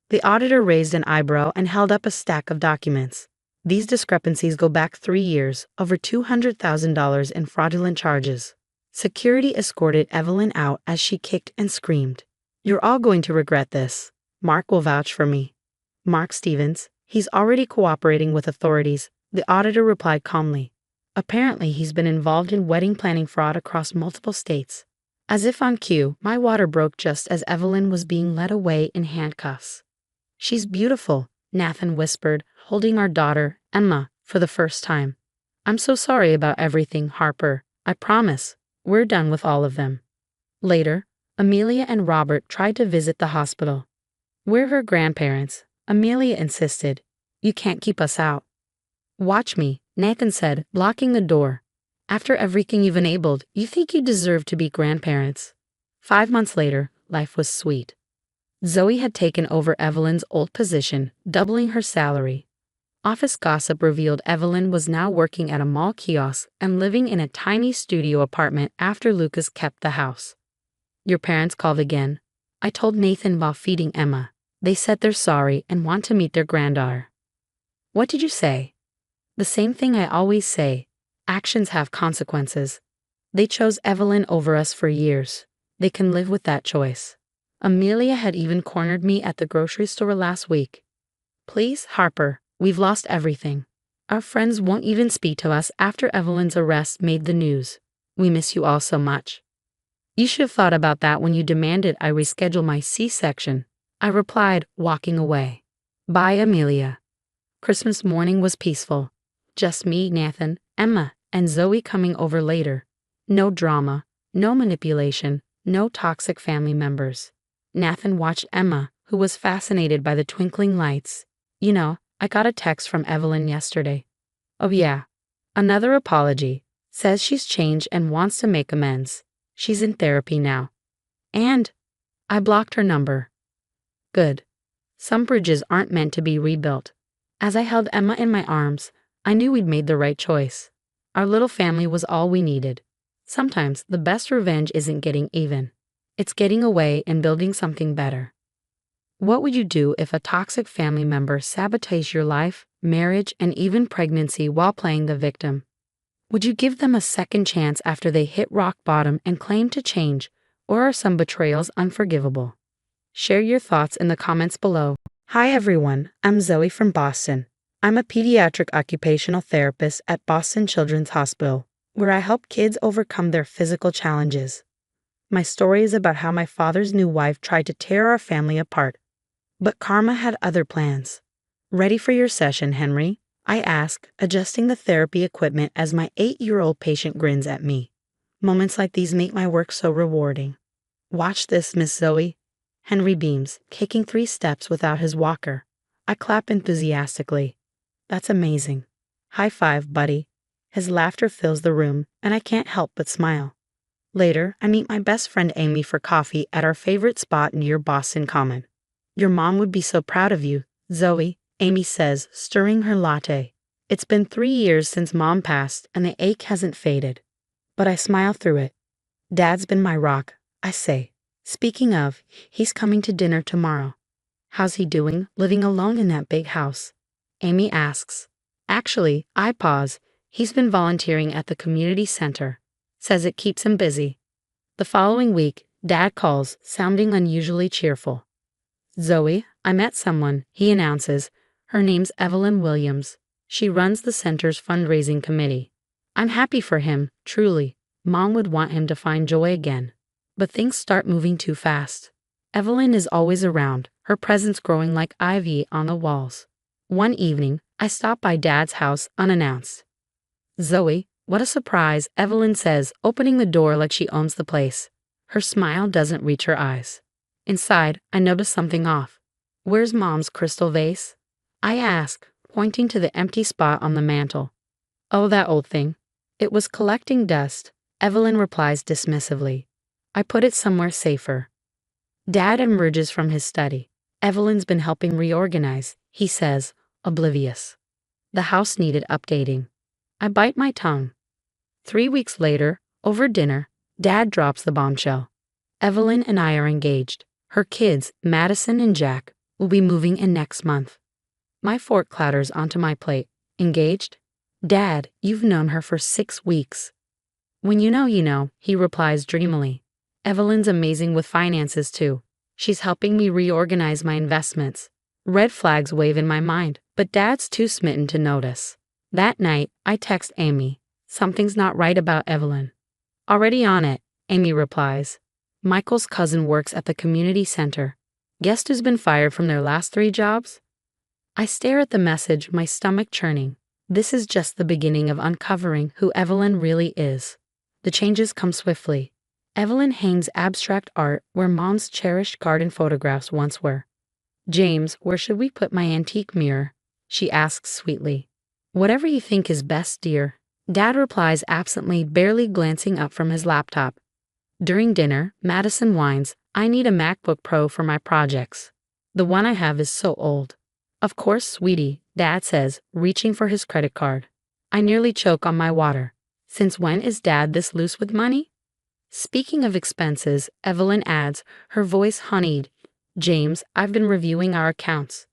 The auditor raised an eyebrow and held up a stack of documents. These discrepancies go back 3 years, over $200,000 in fraudulent charges. Security escorted Evelyn out as she kicked and screamed. You're all going to regret this. Mark will vouch for me. Mark Stevens, he's already cooperating with authorities, the auditor replied calmly. Apparently he's been involved in wedding planning fraud across multiple states. As if on cue, my water broke just as Evelyn was being led away in handcuffs. She's beautiful, Nathan whispered, holding our daughter, Emma, for the first time. I'm so sorry about everything, Harper. I promise. We're done with all of them. Later, Amelia and Robert tried to visit the hospital. We're her grandparents, Amelia insisted. You can't keep us out. Watch me, Nathan said, blocking the door. After everything you've enabled, you think you deserve to be grandparents. 5 months later, life was sweet. Zoe had taken over Evelyn's old position, doubling her salary. Office gossip revealed Evelyn was now working at a mall kiosk and living in a tiny studio apartment after Lucas kept the house. Your parents called again. I told Nathan while feeding Emma. They said they're sorry and want to meet their granddaughter. What did you say? The same thing I always say. Actions have consequences. They chose Evelyn over us for years. They can live with that choice. Amelia had even cornered me at the grocery store last week. Please, Harper, we've lost everything. Our friends won't even speak to us after Evelyn's arrest made the news. We miss you all so much. You should have thought about that when you demanded I reschedule my C-section, I replied, walking away. Bye, Amelia. Christmas morning was peaceful. Just me, Nathan, Emma, and Zoe coming over later. No drama, no manipulation, no toxic family members. Nathan watched Emma, who was fascinated by the twinkling lights. You know, I got a text from Evelyn yesterday. Oh yeah. Another apology. Says she's changed and wants to make amends. She's in therapy now. And I blocked her number. Good. Some bridges aren't meant to be rebuilt. As I held Emma in my arms, I knew we'd made the right choice. Our little family was all we needed. Sometimes the best revenge isn't getting even. It's getting away and building something better. What would you do if a toxic family member sabotaged your life, marriage, and even pregnancy while playing the victim? Would you give them a second chance after they hit rock bottom and claim to change, or are some betrayals unforgivable? Share your thoughts in the comments below. Hi everyone, I'm Zoe from Boston. I'm a pediatric occupational therapist at Boston Children's Hospital, where I help kids overcome their physical challenges. My story is about how my father's new wife tried to tear our family apart, but karma had other plans. Ready for your session, Henry? I ask, adjusting the therapy equipment as my 8-year-old patient grins at me. Moments like these make my work so rewarding. Watch this, Miss Zoe. Henry beams, taking 3 steps without his walker. I clap enthusiastically. That's amazing. High five, buddy. His laughter fills the room, and I can't help but smile. Later, I meet my best friend Amy for coffee at our favorite spot near Boston Common. Your mom would be so proud of you, Zoe, Amy says, stirring her latte. It's been 3 years since Mom passed, and the ache hasn't faded. But I smile through it. Dad's been my rock, I say. Speaking of, he's coming to dinner tomorrow. How's he doing, living alone in that big house? Amy asks. Actually, I pause. He's been volunteering at the community center. Says it keeps him busy. The following week, Dad calls, sounding unusually cheerful. Zoe, I met someone, he announces. Her name's Evelyn Williams. She runs the center's fundraising committee. I'm happy for him, truly. Mom would want him to find joy again. But things start moving too fast. Evelyn is always around, her presence growing like ivy on the walls. One evening, I stop by Dad's house unannounced. Zoe, what a surprise, Evelyn says, opening the door like she owns the place. Her smile doesn't reach her eyes. Inside, I notice something off. Where's Mom's crystal vase? I ask, pointing to the empty spot on the mantel. Oh, that old thing. It was collecting dust, Evelyn replies dismissively. I put it somewhere safer. Dad emerges from his study. Evelyn's been helping reorganize, he says, oblivious. The house needed updating. I bite my tongue. 3 weeks later, over dinner, Dad drops the bombshell. Evelyn and I are engaged. Her kids, Madison and Jack, will be moving in next month. My fork clatters onto my plate. Engaged? Dad, you've known her for 6 weeks. When you know, he replies dreamily. Evelyn's amazing with finances too. She's helping me reorganize my investments. Red flags wave in my mind, but Dad's too smitten to notice. That night, I text Amy. Something's not right about Evelyn. Already on it, Amy replies. Michael's cousin works at the community center. Guess who's been fired from their last 3 jobs? I stare at the message, my stomach churning. This is just the beginning of uncovering who Evelyn really is. The changes come swiftly. Evelyn hangs abstract art where Mom's cherished garden photographs once were. James, where should we put my antique mirror? She asks sweetly. Whatever you think is best, dear. Dad replies absently, barely glancing up from his laptop. During dinner, Madison whines, I need a MacBook Pro for my projects. The one I have is so old. Of course, sweetie, Dad says, reaching for his credit card. I nearly choke on my water. Since when is Dad this loose with money? Speaking of expenses, Evelyn adds, her voice honeyed. James, I've been reviewing our accounts.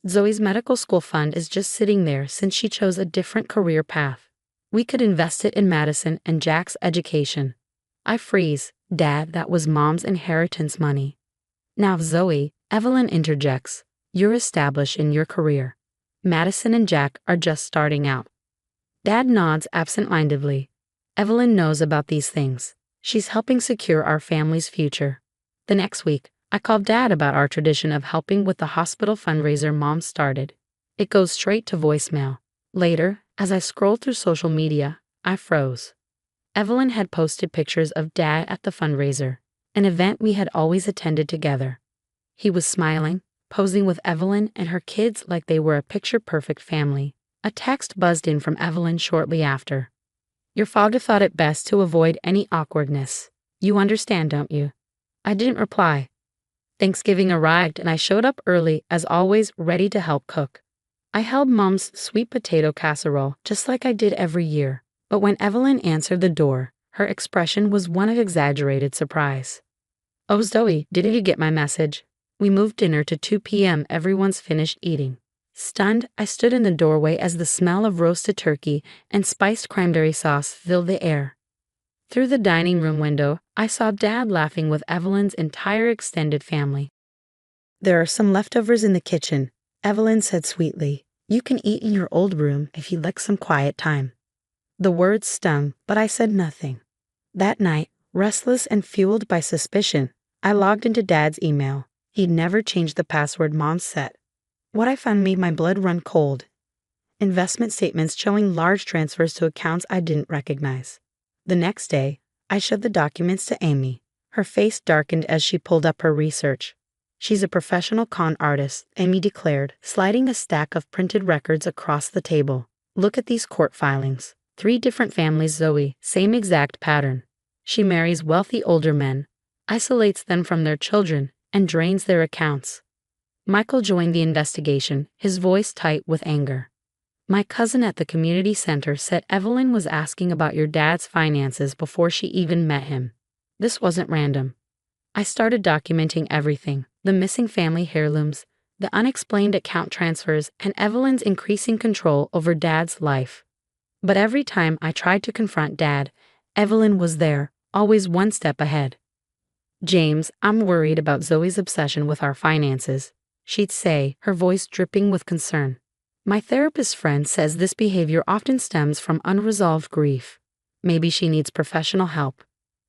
Zoe's medical school fund is just sitting there since she chose a different career path. We could invest it in Madison and Jack's education. I freeze. Dad, that was Mom's inheritance money. Now Zoe, Evelyn interjects. You're established in your career. Madison and Jack are just starting out. Dad nods absent-mindedly. Evelyn knows about these things. She's helping secure our family's future. The next week, I call Dad about our tradition of helping with the hospital fundraiser Mom started. It goes straight to voicemail. Later, as I scroll through social media, I froze. Evelyn had posted pictures of Dad at the fundraiser, an event we had always attended together. He was smiling, posing with Evelyn and her kids like they were a picture-perfect family. A text buzzed in from Evelyn shortly after. Your father thought it best to avoid any awkwardness. You understand, don't you? I didn't reply. Thanksgiving arrived and I showed up early, as always, ready to help cook. I held Mom's sweet potato casserole just like I did every year, but when Evelyn answered the door, her expression was one of exaggerated surprise. "Oh, Zoe, didn't you get my message? We moved dinner to 2 p.m. Everyone's finished eating." Stunned, I stood in the doorway as the smell of roasted turkey and spiced cranberry sauce filled the air. Through the dining room window, I saw Dad laughing with Evelyn's entire extended family. "There are some leftovers in the kitchen," Evelyn said sweetly. "You can eat in your old room if you'd like some quiet time." The words stung, but I said nothing. That night, restless and fueled by suspicion, I logged into Dad's email. He'd never changed the password Mom set. What I found made my blood run cold. Investment statements showing large transfers to accounts I didn't recognize. The next day, I showed the documents to Amy. Her face darkened as she pulled up her research. "She's a professional con artist," Amy declared, sliding a stack of printed records across the table. "Look at these court filings. 3 different families, Zoe, same exact pattern. She marries wealthy older men, isolates them from their children, and drains their accounts." Michael joined the investigation, his voice tight with anger. "My cousin at the community center said Evelyn was asking about your dad's finances before she even met him. This wasn't random. I started documenting everything: the missing family heirlooms, the unexplained account transfers, and Evelyn's increasing control over Dad's life. But every time I tried to confront Dad, Evelyn was there, always one step ahead. "James, I'm worried about Zoe's obsession with our finances," she'd say, her voice dripping with concern. "My therapist friend says this behavior often stems from unresolved grief. Maybe she needs professional help."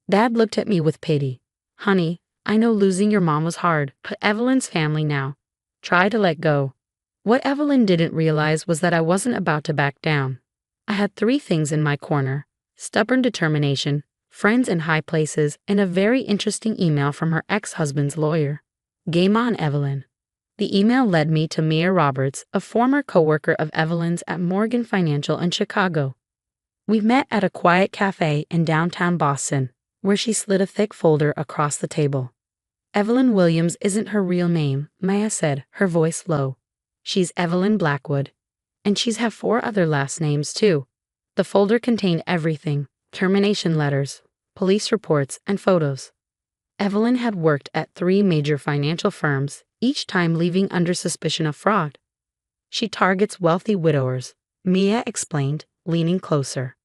Dad looked at me with pity. "Honey, I know losing your mom was hard, but Evelyn's family now. Try to let go." What Evelyn didn't realize was that I wasn't about to back down. I had 3 things in my corner: stubborn determination, friends in high places, and a very interesting email from her ex-husband's lawyer. Game on, Evelyn. The email led me to Mia Roberts, a former coworker of Evelyn's at Morgan Financial in Chicago. We met at a quiet cafe in downtown Boston, where she slid a thick folder across the table. "Evelyn Williams isn't her real name," Maya said, her voice low. "She's Evelyn Blackwood. And she's have 4 other last names, too." The folder contained everything: termination letters, police reports, and photos. Evelyn had worked at 3 major financial firms, each time leaving under suspicion of fraud. "She targets wealthy widowers," Mia explained, leaning closer.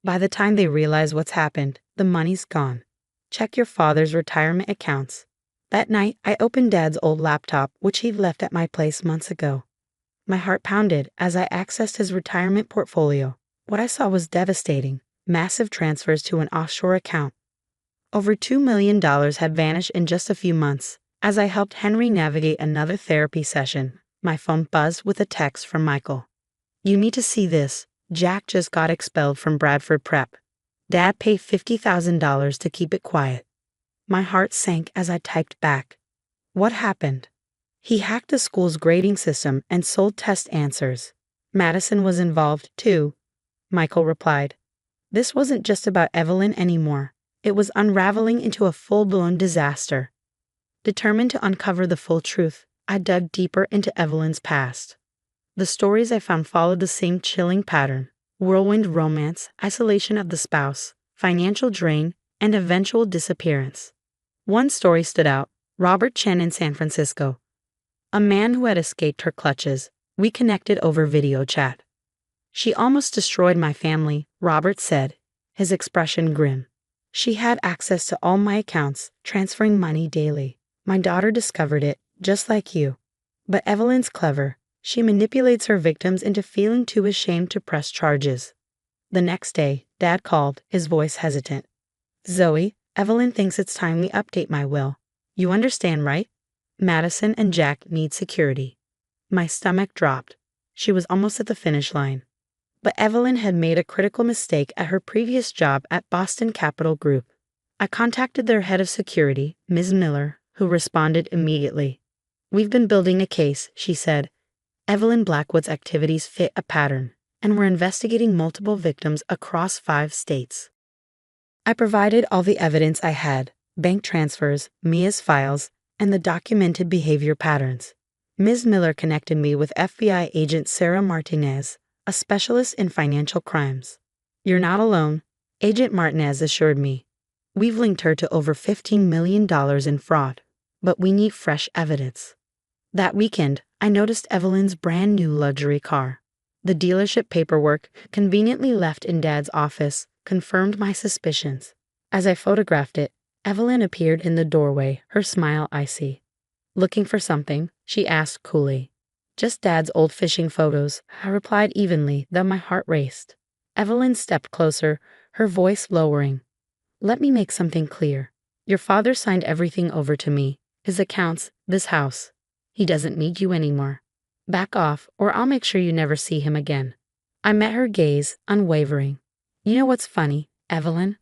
"By the time they realize what's happened, the money's gone. Check your father's retirement accounts." That night, I opened Dad's old laptop, which he'd left at my place months ago. My heart pounded as I accessed his retirement portfolio. What I saw was devastating: massive transfers to an offshore account. Over $2 million had vanished in just a few months. As I helped Henry navigate another therapy session, my phone buzzed with a text from Michael. "You need to see this. Jack just got expelled from Bradford Prep. Dad paid $50,000 to keep it quiet." My heart sank as I typed back. What happened? "He hacked the school's grading system and sold test answers. Madison was involved, too," Michael replied. This wasn't just about Evelyn anymore. It was unraveling into a full-blown disaster. Determined to uncover the full truth, I dug deeper into Evelyn's past. The stories I found followed the same chilling pattern: whirlwind romance, isolation of the spouse, financial drain, and eventual disappearance. One story stood out: Robert Chen in San Francisco, a man who had escaped her clutches. We connected over video chat. "She almost destroyed my family," Robert said, his expression grim. "She had access to all my accounts, transferring money daily. My daughter discovered it, just like you. But Evelyn's clever. She manipulates her victims into feeling too ashamed to press charges." The next day, Dad called, his voice hesitant. "Zoe, Evelyn thinks it's time we update my will. You understand, right? Madison and Jack need security." My stomach dropped. She was almost at the finish line. But Evelyn had made a critical mistake at her previous job at Boston Capital Group. I contacted their head of security, Ms. Miller, who responded immediately. "We've been building a case," she said. "Evelyn Blackwood's activities fit a pattern, and we're investigating multiple victims across 5 states." I provided all the evidence I had: bank transfers, Mia's files, and the documented behavior patterns. Ms. Miller connected me with FBI agent Sarah Martinez, a specialist in financial crimes. You're not alone, Agent Martinez assured me. We've linked her to over $15 million in fraud, but we need fresh evidence. That weekend, I noticed Evelyn's brand new luxury car. The dealership paperwork, conveniently left in Dad's office, confirmed my suspicions. As I photographed it, Evelyn appeared in the doorway, her smile icy. Looking for something? She asked coolly. Just Dad's old fishing photos, I replied evenly, though my heart raced. Evelyn stepped closer, her voice lowering. Let me make something clear. Your father signed everything over to me, his accounts, this house. He doesn't need you anymore. Back off, or I'll make sure you never see him again. I met her gaze, unwavering. You know what's funny, Evelyn?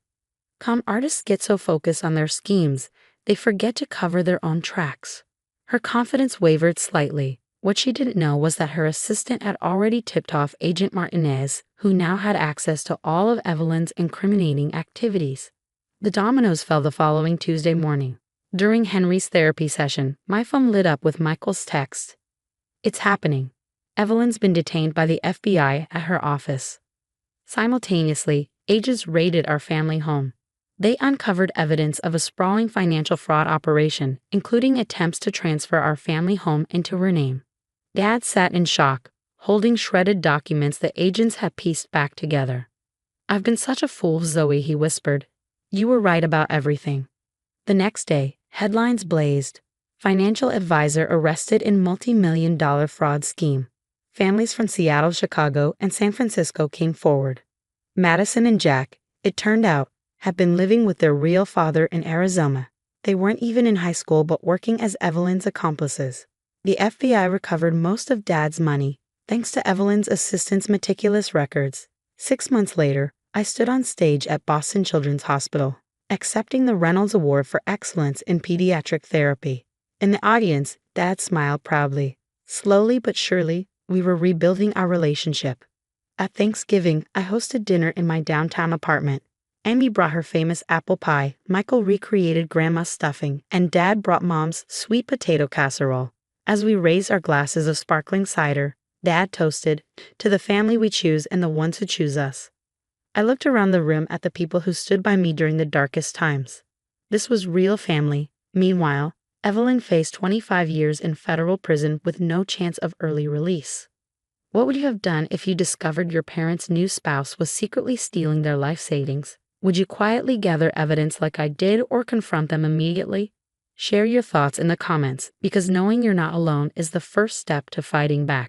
Con artists get so focused on their schemes, they forget to cover their own tracks. Her confidence wavered slightly. What she didn't know was that her assistant had already tipped off Agent Martinez, who now had access to all of Evelyn's incriminating activities. The dominoes fell the following Tuesday morning. During Henry's therapy session, my phone lit up with Michael's text. It's happening. Evelyn's been detained by the FBI at her office. Simultaneously, agents raided our family home. They uncovered evidence of a sprawling financial fraud operation, including attempts to transfer our family home into her name. Dad sat in shock, holding shredded documents the agents had pieced back together. I've been such a fool, Zoe, he whispered. You were right about everything. The next day, headlines blazed. Financial advisor arrested in multi-million-dollar fraud scheme. Families from Seattle, Chicago, and San Francisco came forward. Madison and Jack, it turned out, had been living with their real father in Arizona. They weren't even in high school but working as Evelyn's accomplices. The FBI recovered most of Dad's money, thanks to Evelyn's assistant's meticulous records. 6 months later, I stood on stage at Boston Children's Hospital, accepting the Reynolds Award for Excellence in Pediatric Therapy. In the audience, Dad smiled proudly. Slowly but surely, we were rebuilding our relationship. At Thanksgiving, I hosted dinner in my downtown apartment. Amy brought her famous apple pie, Michael recreated Grandma's stuffing, and Dad brought Mom's sweet potato casserole. As we raised our glasses of sparkling cider, Dad toasted, to the family we choose and the ones who choose us. I looked around the room at the people who stood by me during the darkest times. This was real family. Meanwhile, Evelyn faced 25 years in federal prison with no chance of early release. What would you have done if you discovered your parents' new spouse was secretly stealing their life savings? Would you quietly gather evidence like I did or confront them immediately? Share your thoughts in the comments, because knowing you're not alone is the first step to fighting back.